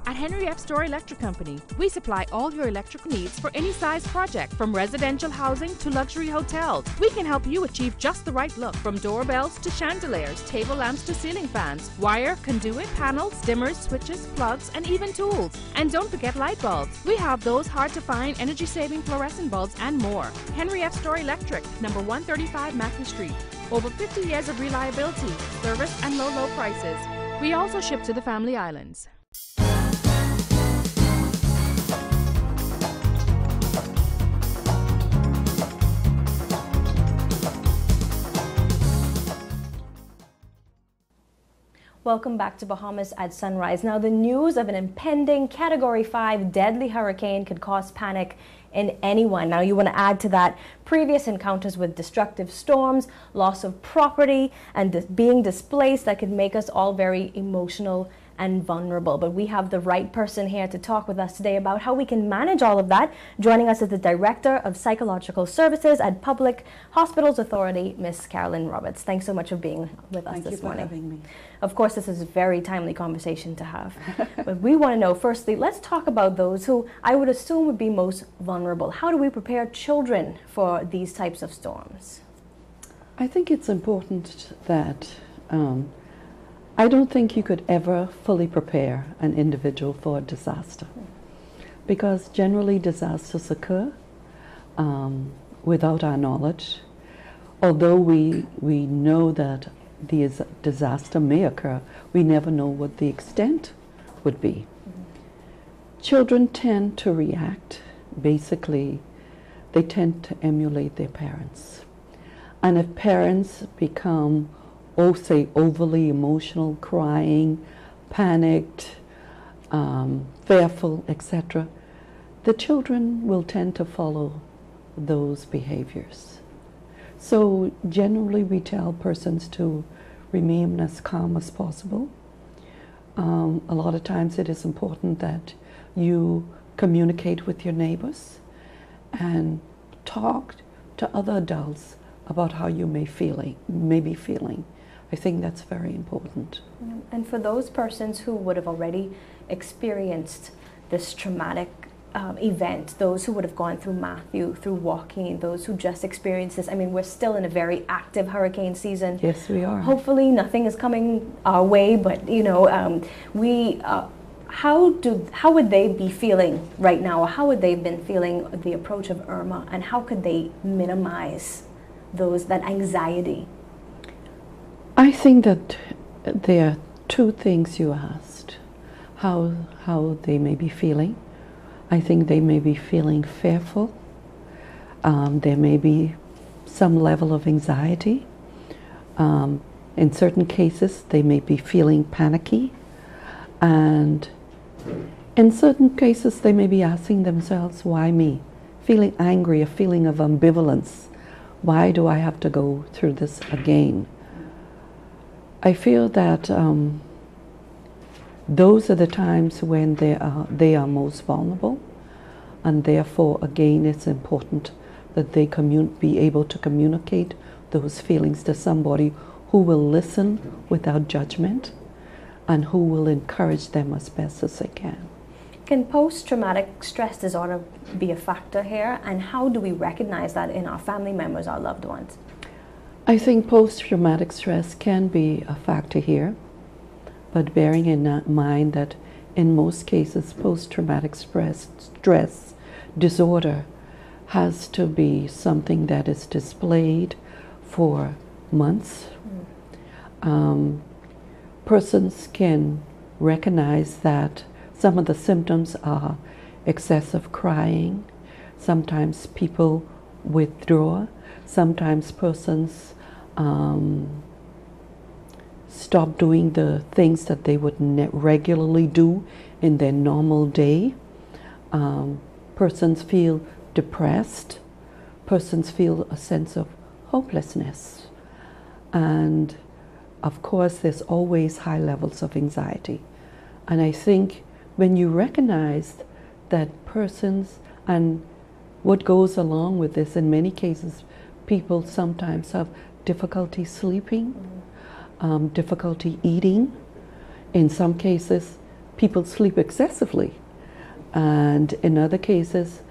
At Henry F. Store Electric Company, we supply all your electrical needs for any size project, from residential housing to luxury hotels. We can help you achieve just the right look, from doorbells to chandeliers, table lamps to ceiling fans, wire, conduit, panels, dimmers, switches, plugs, and even tools. And don't forget light bulbs. We have those hard-to-find, energy-saving fluorescent bulbs and more. Henry F. Store Electric, number 135 Mackie Street. Over 50 years of reliability, service, and low prices. We also ship to the Family Islands. Welcome back to Bahamas at Sunrise. Now, the news of an impending Category 5 deadly hurricane could cause panic in anyone. Now, you want to add to that previous encounters with destructive storms, loss of property, and being displaced that could make us all very emotional and vulnerable. But we have the right person here to talk with us today about how we can manage all of that. Joining us is the Director of Psychological Services at Public Hospitals Authority, Ms. Carolyn Roberts. Thanks so much for being with us this morning. Thank you for having me. Of course, this is a very timely conversation to have. But we want to know, firstly, let's talk about those who I would assume would be most vulnerable. How do we prepare children for these types of storms? I think it's important that I don't think you could ever fully prepare an individual for a disaster, because generally disasters occur without our knowledge. Although we know that the disaster may occur, we never know what the extent would be. Children tend to react, basically, they tend to emulate their parents. And if parents become, say, overly emotional, crying, panicked, fearful, etc., the children will tend to follow those behaviors. So generally we tell persons to remain as calm as possible. A lot of times it is important that you communicate with your neighbors and talk to other adults about how you may be feeling. I think that's very important. And for those persons who would have already experienced this traumatic event, those who would have gone through Matthew, through Joaquin, those who just experienced this, I mean, we're still in a very active hurricane season. Yes, we are. Hopefully nothing is coming our way, but you know, how would they be feeling right now, or how would they have been feeling the approach of Irma, and how could they minimize that anxiety? I think that there are two things you asked. How they may be feeling. I think they may be feeling fearful. There may be some level of anxiety. In certain cases, they may be feeling panicky. And in certain cases, they may be asking themselves, why me? Feeling angry, a feeling of ambivalence. Why do I have to go through this again? I feel that those are the times when they are most vulnerable, and therefore, again, it's important that they be able to communicate those feelings to somebody who will listen without judgment and who will encourage them as best as they can. Can post-traumatic stress disorder be a factor here, and how do we recognize that in our family members, our loved ones? I think post-traumatic stress can be a factor here, but bearing in mind that in most cases post-traumatic stress disorder has to be something that is displayed for months. Persons can recognize that some of the symptoms are excessive crying, sometimes people withdraw, sometimes persons stop doing the things that they would regularly do in their normal day. Persons feel depressed. Persons feel a sense of hopelessness. And of course, there's always high levels of anxiety. And I think when you recognize that persons, and what goes along with this, in many cases, people sometimes have difficulty sleeping, difficulty eating. In some cases, people sleep excessively. And in other cases,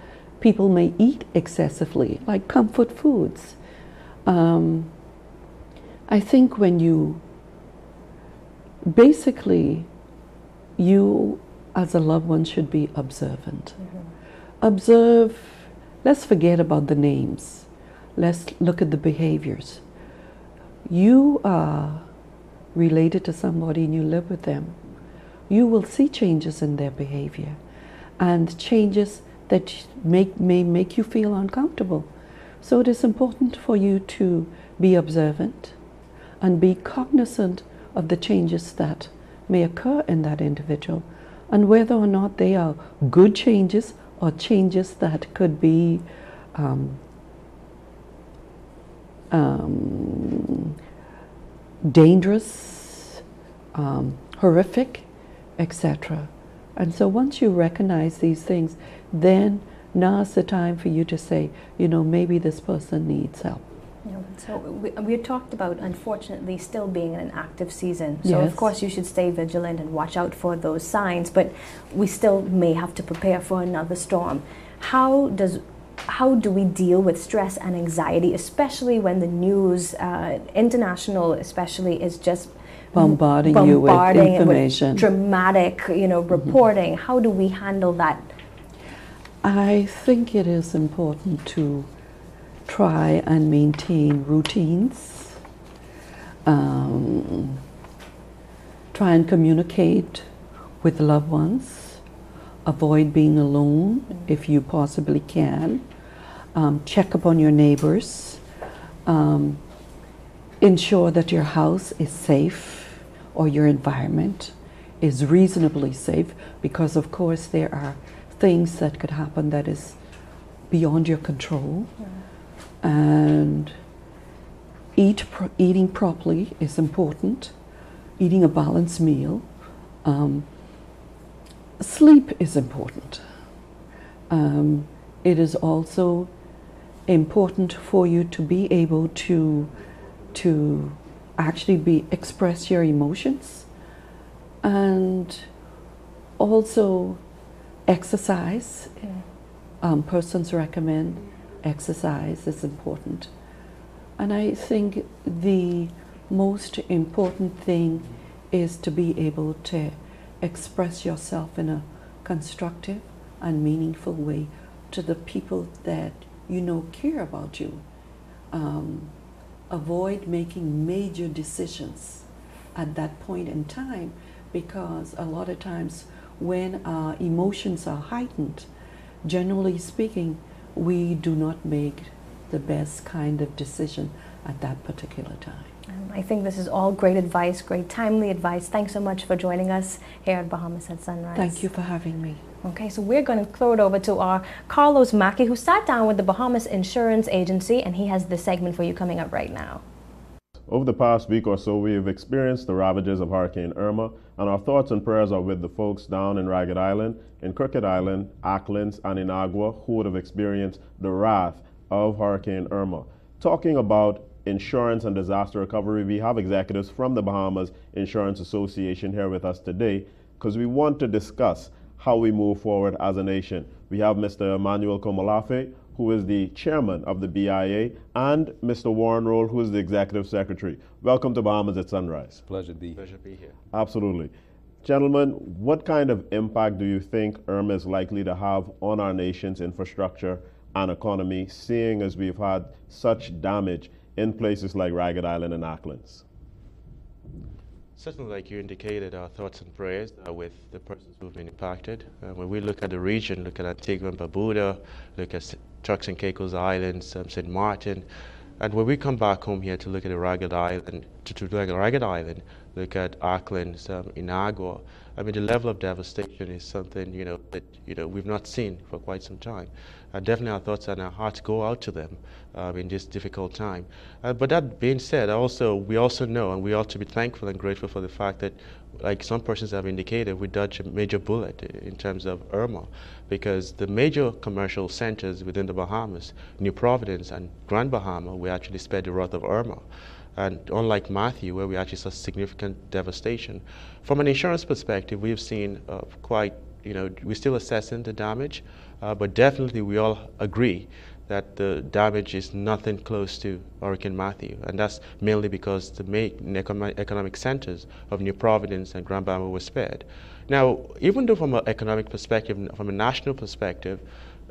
people may eat excessively, like comfort foods. I think when you, basically, you as a loved one should be observant. Observe, let's forget about the names. Let's look at the behaviors. You are related to somebody and you live with them. You will see changes in their behavior, and changes that may make you feel uncomfortable. So it is important for you to be observant and be cognizant of the changes that may occur in that individual, and whether or not they are good changes or changes that could be dangerous, horrific, etc. And so once you recognize these things, then now's the time for you to say, you know, maybe this person needs help. So we talked about, unfortunately, still being in an active season. So Yes. of course you should stay vigilant and watch out for those signs, but we still may have to prepare for another storm. How do we deal with stress and anxiety, especially when the news, international especially, is just bombarding you with information, with dramatic, reporting? How do we handle that? I think it is important to try and maintain routines, try and communicate with loved ones, avoid being alone if you possibly can, check upon your neighbors, ensure that your house is safe or your environment is reasonably safe, because of course there are things that could happen that is beyond your control. And eating properly is important. Eating a balanced meal. Sleep is important. It is also important for you to be able to actually express your emotions, and also exercise. Persons recommend exercise is important. And I think the most important thing is to be able to express yourself in a constructive and meaningful way to the people that you know care about you. Avoid making major decisions at that point in time, because a lot of times when our emotions are heightened, generally speaking, we do not make the best kind of decision at that particular time. I think this is all great advice, great timely advice. Thanks so much for joining us here at Bahamas at Sunrise. Thank you for having me. Okay, so we're going to throw it over to our Carlos Mackey, who sat down with the Bahamas Insurance Agency, and he has this segment for you coming up right now. Over the past week or so, we have experienced the ravages of Hurricane Irma, and our thoughts and prayers are with the folks down in Ragged Island, in Crooked Island, Acklins, and Inagua, who would have experienced the wrath of Hurricane Irma. Talking about insurance and disaster recovery, we have executives from the Bahamas Insurance Association here with us today, because we want to discuss how we move forward as a nation. We have Mr. Emmanuel Komolafe, who is the chairman of the BIA, and Mr. Warren Roll, who is the executive secretary. Welcome to Bahamas at Sunrise. Pleasure to be here. Absolutely. Gentlemen, what kind of impact do you think Irma is likely to have on our nation's infrastructure and economy, seeing as we've had such damage in places like Ragged Island and Acklins? Certainly, like you indicated, our thoughts and prayers are with the persons who've been impacted. When we look at the region, look at Antigua and Barbuda, look at Turks and Caicos Islands, St. Martin, and when we come back home here to look at the Ragged Island, look at Acklins, Inagua, I mean, the level of devastation is something that we've not seen for quite some time. Definitely, our thoughts and our hearts go out to them in this difficult time. But that being said, we also know, and we ought to be thankful and grateful for the fact that, like some persons have indicated, we dodged a major bullet in terms of Irma, because the major commercial centers within the Bahamas, New Providence and Grand Bahama, we actually spared the wrath of Irma. And unlike Matthew, where we actually saw significant devastation, from an insurance perspective, we've seen we're still assessing the damage, but definitely we all agree that the damage is nothing close to Hurricane Matthew, and that's mainly because the main economic centers of New Providence and Grand Bahama were spared. Now, even though from an economic perspective, from a national perspective,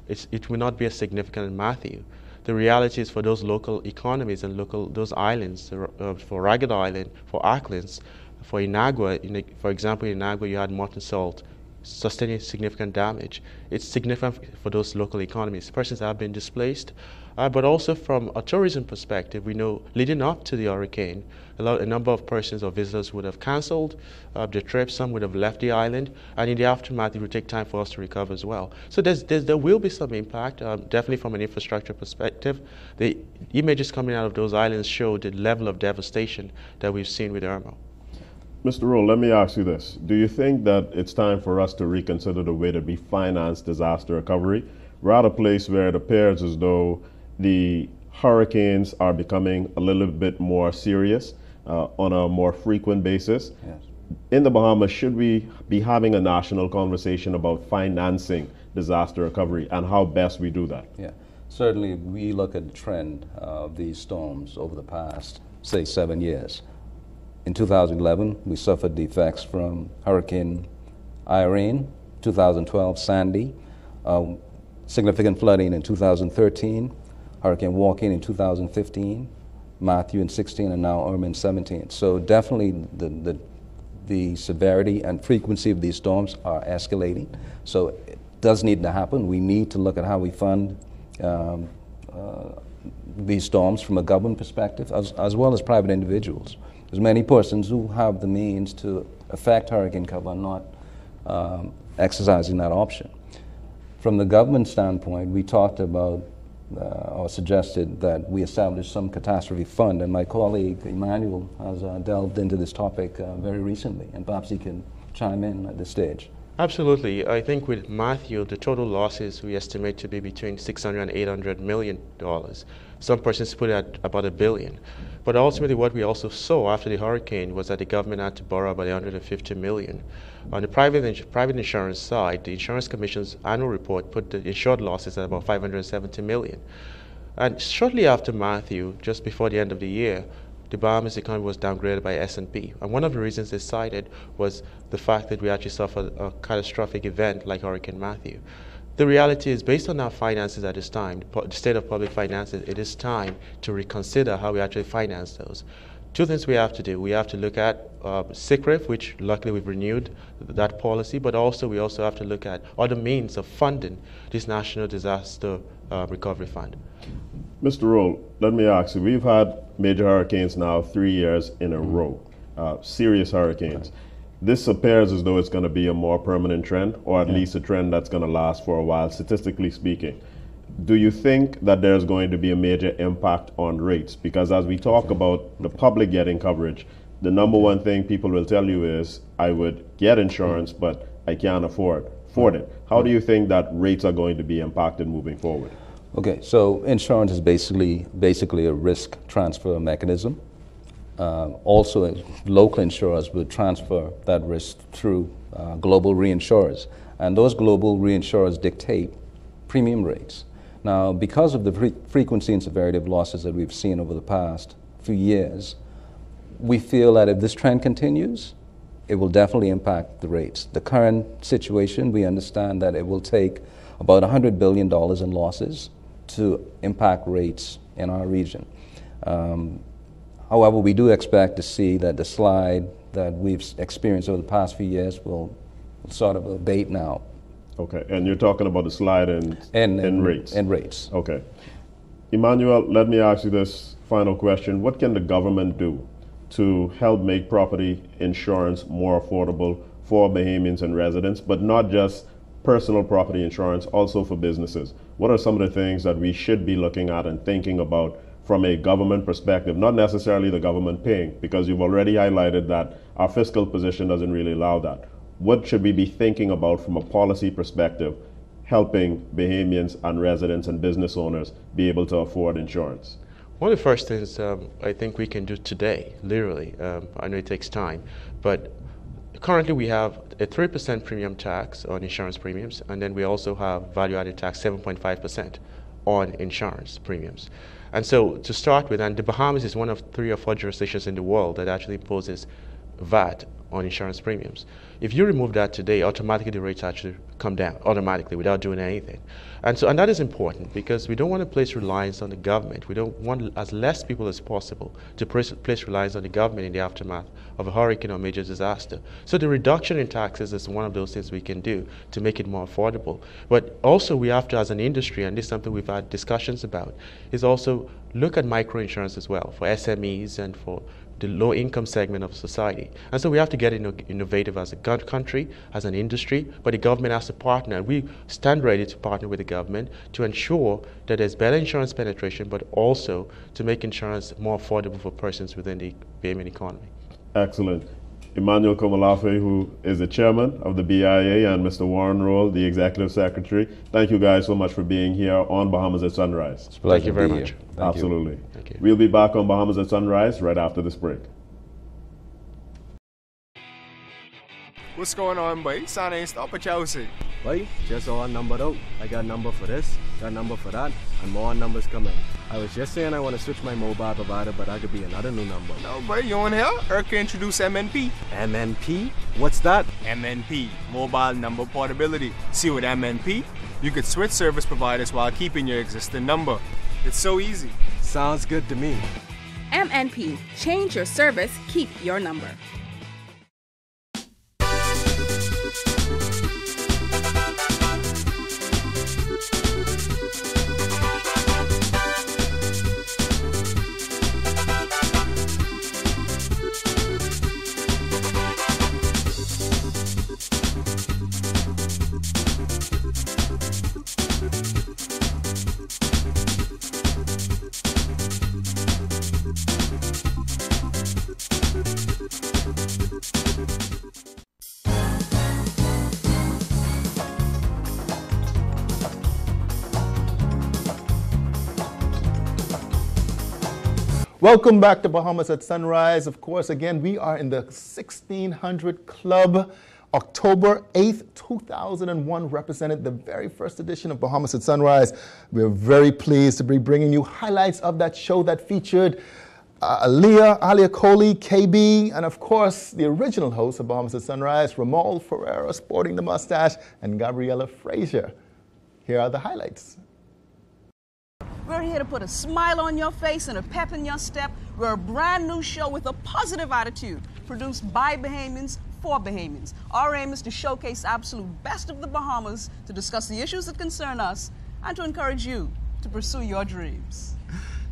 it will not be as significant as Matthew, the reality is for those local economies and those islands, for Ragged Island, for Acklins, for Inagua, for example, in Inagua you had molten salt sustaining significant damage. It's significant for those local economies. Persons have been displaced, but also from a tourism perspective, we know leading up to the hurricane, a number of persons or visitors would have cancelled their trips, some would have left the island, and in the aftermath it would take time for us to recover as well. So there will be some impact, definitely from an infrastructure perspective. The images coming out of those islands show the level of devastation that we've seen with Irma. Mr. Roll, let me ask you this. Do you think that it's time for us to reconsider the way that we finance disaster recovery? We're at a place where it appears as though the hurricanes are becoming a little bit more serious on a more frequent basis. Yes. In the Bahamas, should we be having a national conversation about financing disaster recovery and how best we do that? Yeah, certainly we look at the trend of these storms over the past, say, 7 years. In 2011, we suffered the effects from Hurricane Irene, 2012 Sandy, significant flooding in 2013, Hurricane Joaquin in 2015, Matthew in 16, and now Irma in 17. So definitely the severity and frequency of these storms are escalating. So it does need to happen. We need to look at how we fund these storms from a government perspective as well as private individuals. There's many persons who have the means to affect hurricane cover and not exercising that option. From the government standpoint, we talked about or suggested that we establish some catastrophe fund, and my colleague Emmanuel has delved into this topic very recently, and perhaps he can chime in at this stage. Absolutely. I think with Matthew, the total losses we estimate to be between $600 and $800 million. Some persons put it at about $1 billion. But ultimately what we also saw after the hurricane was that the government had to borrow about $150 million. On the private insurance side, the Insurance Commission's annual report put the insured losses at about $570 million. And shortly after Matthew, just before the end of the year, the Bahamas economy was downgraded by S&P. And one of the reasons they cited was the fact that we actually suffered a catastrophic event like Hurricane Matthew. The reality is, based on our finances at this time, the state of public finances, it is time to reconsider how we actually finance those. Two things we have to do. We have to look at SICRIF, which luckily we've renewed that policy, but we also have to look at other means of funding this National Disaster Recovery Fund. Mr. Roll, let me ask you, we've had major hurricanes now 3 years in a row, serious hurricanes. This appears as though it's going to be a more permanent trend, or at least a trend that's going to last for a while, statistically speaking. Do you think that there's going to be a major impact on rates? Because as we talk about the public getting coverage, the number one thing people will tell you is, I would get insurance, but I can't afford it. How do you think that rates are going to be impacted moving forward? Okay, so insurance is basically a risk transfer mechanism. Also, local insurers will transfer that risk through global reinsurers, and those global reinsurers dictate premium rates. Now, because of the frequency and severity of losses that we've seen over the past few years, we feel that if this trend continues, it will definitely impact the rates. The current situation, we understand that it will take about $100 billion in losses to impact rates in our region. However, we do expect to see that the slide that we've experienced over the past few years will sort of abate now. Okay, and you're talking about the slide in rates? In rates. Okay. Emmanuel, let me ask you this final question. What can the government do to help make property insurance more affordable for Bahamians and residents, but not just personal property insurance, also for businesses? What are some of the things that we should be looking at and thinking about from a government perspective, not necessarily the government paying, because you've already highlighted that our fiscal position doesn't really allow that. What should we be thinking about from a policy perspective, helping Bahamians and residents and business owners be able to afford insurance? One of the first things I think we can do today, literally, I know it takes time, but currently we have a 3% premium tax on insurance premiums, and then we also have value-added tax 7.5% on insurance premiums. And so to start with, and the Bahamas is one of 3 or 4 jurisdictions in the world that actually imposes VAT on insurance premiums. If you remove that today, automatically the rates actually come down automatically without doing anything. And that is important because we don't want to place reliance on the government. We don't want as less people as possible to place reliance on the government in the aftermath of a hurricane or major disaster. So the reduction in taxes is one of those things we can do to make it more affordable. But also we have to, as an industry, and this is something we've had discussions about, is also look at microinsurance as well for SMEs and for the low-income segment of society. And so we have to get innovative as a country, as an industry, but the government has to partner. And we stand ready to partner with the government to ensure that there's better insurance penetration, but also to make insurance more affordable for persons within the Bahamian economy. Excellent. Emmanuel Komalafe, who is the chairman of the BIA, and Mr. Warren Roll, the executive secretary. Thank you guys so much for being here on Bahamas at Sunrise. Thank you very much. Absolutely. Thank you. We'll be back on Bahamas at Sunrise right after this break. What's going on, boy? Son ain't stop at Chelsea. Boy, just all numbered out. I got a number for this, got a number for that, and more numbers coming. I was just saying I want to switch my mobile provider, but that could be another new number. No, boy, you on here? Eric introduce MNP. MNP? What's that? MNP, Mobile Number Portability. See, with MNP, you could switch service providers while keeping your existing number. It's so easy. Sounds good to me. MNP, change your service, keep your number. Welcome back to Bahamas at Sunrise. Of course, again, we are in the 1600 Club. October 8th, 2001 represented the very first edition of Bahamas at Sunrise. We're very pleased to be bringing you highlights of that show that featured Alia Coley, KB, and of course, the original host of Bahamas at Sunrise, Ramal Ferreira, sporting the mustache, and Gabriella Frazier. Here are the highlights. We're here to put a smile on your face and a pep in your step. We're a brand new show with a positive attitude, produced by Bahamians for Bahamians. Our aim is to showcase the absolute best of the Bahamas, to discuss the issues that concern us, and to encourage you to pursue your dreams.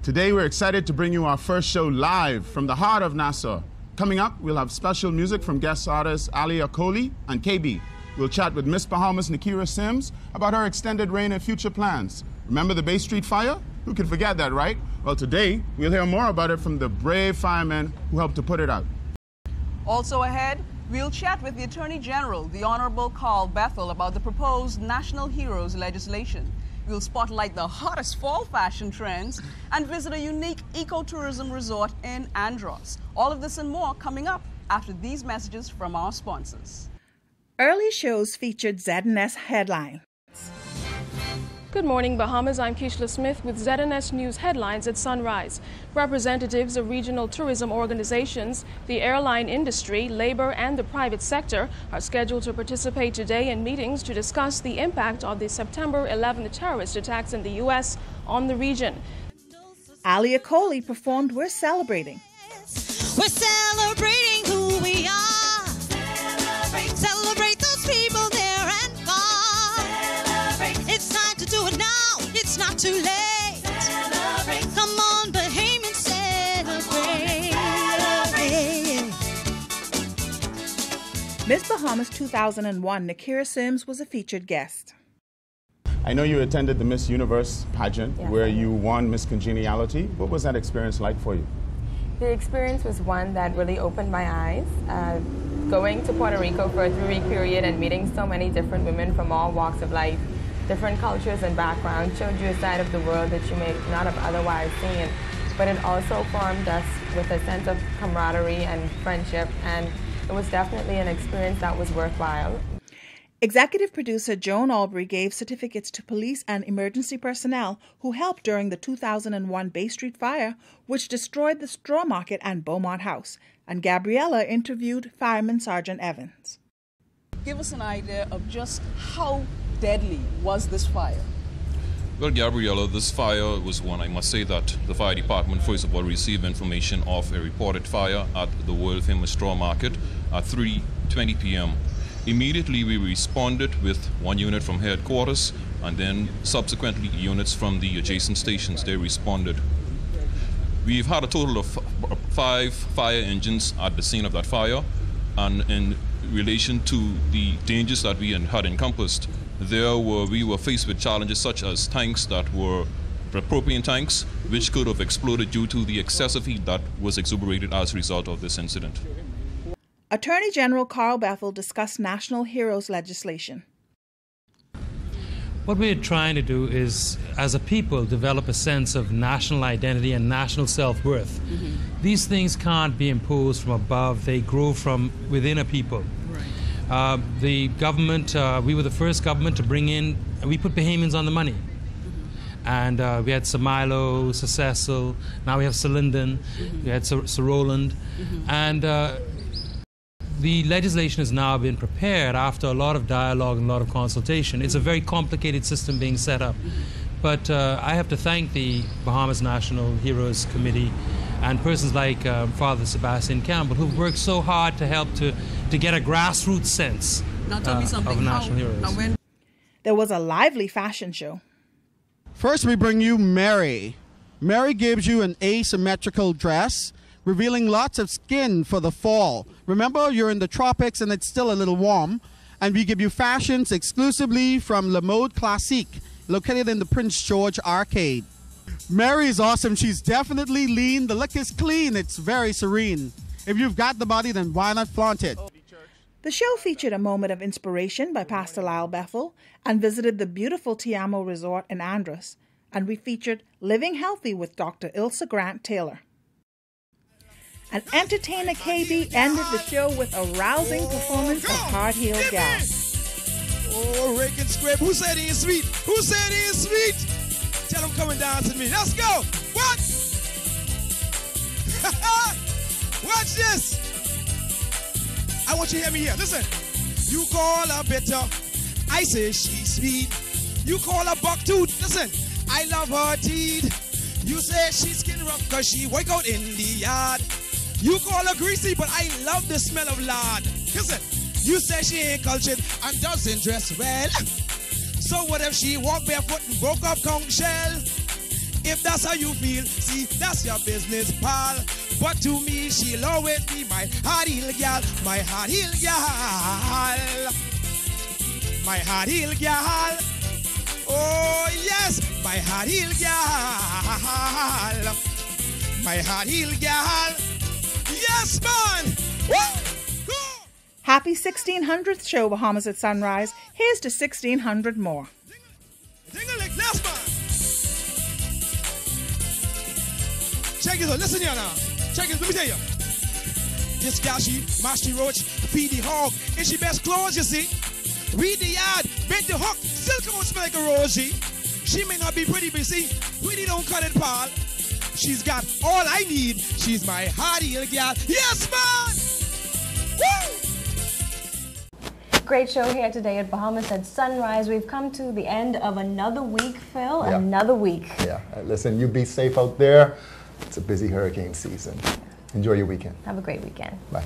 Today we're excited to bring you our first show live from the heart of Nassau. Coming up, we'll have special music from guest artists Alia Coley and KB. We'll chat with Miss Bahamas Nakira Sims about her extended reign and future plans. Remember the Bay Street fire? Who can forget that, right? Well, today, we'll hear more about it from the brave firemen who helped to put it out. Also ahead, we'll chat with the Attorney General, the Honorable Carl Bethel, about the proposed National Heroes legislation. We'll spotlight the hottest fall fashion trends and visit a unique ecotourism resort in Andros. All of this and more coming up after these messages from our sponsors. Early shows featured ZNS Headline. Good morning, Bahamas. I'm Keishla Smith with ZNS News Headlines at Sunrise. Representatives of regional tourism organizations, the airline industry, labor, and the private sector are scheduled to participate today in meetings to discuss the impact of the September 11th terrorist attacks in the U.S. on the region. Alia Coley performed We're Celebrating. We're celebrating who we are. Celebrate those people there and far. It's time to do it now. It's not too late. Come on, Bahamian, celebrate. Miss Bahamas 2001, Nakira Sims was a featured guest. I know you attended the Miss Universe pageant where you won Miss Congeniality. What was that experience like for you? The experience was one that really opened my eyes. Going to Puerto Rico for a 3-week period and meeting so many different women from all walks of life, different cultures and backgrounds, showed you a side of the world that you may not have otherwise seen. But it also formed us with a sense of camaraderie and friendship, and it was definitely an experience that was worthwhile. Executive producer Joan Aubrey gave certificates to police and emergency personnel who helped during the 2001 Bay Street fire, which destroyed the Straw Market and Beaumont House. And Gabriella interviewed Fireman Sergeant Evans. Give us an idea of just how deadly was this fire? Well, Gabriella, this fire was one, I must say that the fire department first of all received information of a reported fire at the world famous Straw Market at 3:20 p.m. Immediately we responded with one unit from headquarters and then subsequently units from the adjacent stations. They responded. We've had a total of 5 fire engines at the scene of that fire, and in relation to the dangers that we had encompassed, we were faced with challenges such as tanks that were propane tanks, which could have exploded due to the excessive heat that was exuberated as a result of this incident. Attorney General Carl Bethel discussed National Heroes legislation. What we're trying to do is, as a people, develop a sense of national identity and national self-worth. Mm-hmm. These things can't be imposed from above. They grow from within a people. Right. The government, we were the first government to bring in, we put Bahamians on the money. And we had Sir Milo, Sir Cecil, now we have Sir Lyndon, we had Sir Roland. And the legislation has now been prepared after a lot of dialogue and a lot of consultation. It's a very complicated system being set up. But I have to thank the Bahamas National Heroes Committee and persons like Father Sebastian Campbell, who've worked so hard to help to get a grassroots sense of national heroes. There was a lively fashion show. First, we bring you Mary. Mary gives you an asymmetrical dress, revealing lots of skin for the fall. Remember, you're in the tropics and it's still a little warm. And we give you fashions exclusively from Le Mode Classique, located in the Prince George Arcade. Mary is awesome. She's definitely lean. The look is clean. It's very serene. If you've got the body, then why not flaunt it? The show featured a moment of inspiration by Pastor Lyle Bethel and visited the beautiful Tiamo Resort in Andros. And we featured Living Healthy with Dr. Ilsa Grant Taylor. And entertainer KB ended the show with a rousing performance of Hard Heeled Gal. Oh, Rick and Squib, who said he is sweet? Who said he is sweet? Tell him come and dance with me. Let's go. What? Watch this. I want you to hear me here. Listen. You call her bitter. I say she's sweet. You call her bucktooth. Listen. I love her teeth. You say she's skin rough because she work out in the yard. You call her greasy, but I love the smell of lard. Listen, you say she ain't cultured and doesn't dress well. So what if she walk barefoot and broke up conch shell? If that's how you feel, see, that's your business, pal. But to me, she'll always be my hard heel gal, my hard heel gal. My hard heel gal. Oh yes, my hard heel gal. My hard heel gal. Yes, man! Woo! Happy 1600th show, Bahamas at Sunrise. Here's to 1600 more. Yes, man! Check it out. Listen here now. Check it. Let me tell you. This gal, she mashed the roach, feed the hog, and she best clothes, you see. Read the yard, bend the hook, still come out smell like a rosy. She may not be pretty, but you see, pretty don't cut it, pal. She's got all I need. She's my hard heel gal. Yes, man! Woo! Great show here today at Bahamas at Sunrise. We've come to the end of another week, Phil. Yeah. Another week. Yeah. Listen, you be safe out there. It's a busy hurricane season. Enjoy your weekend. Have a great weekend. Bye.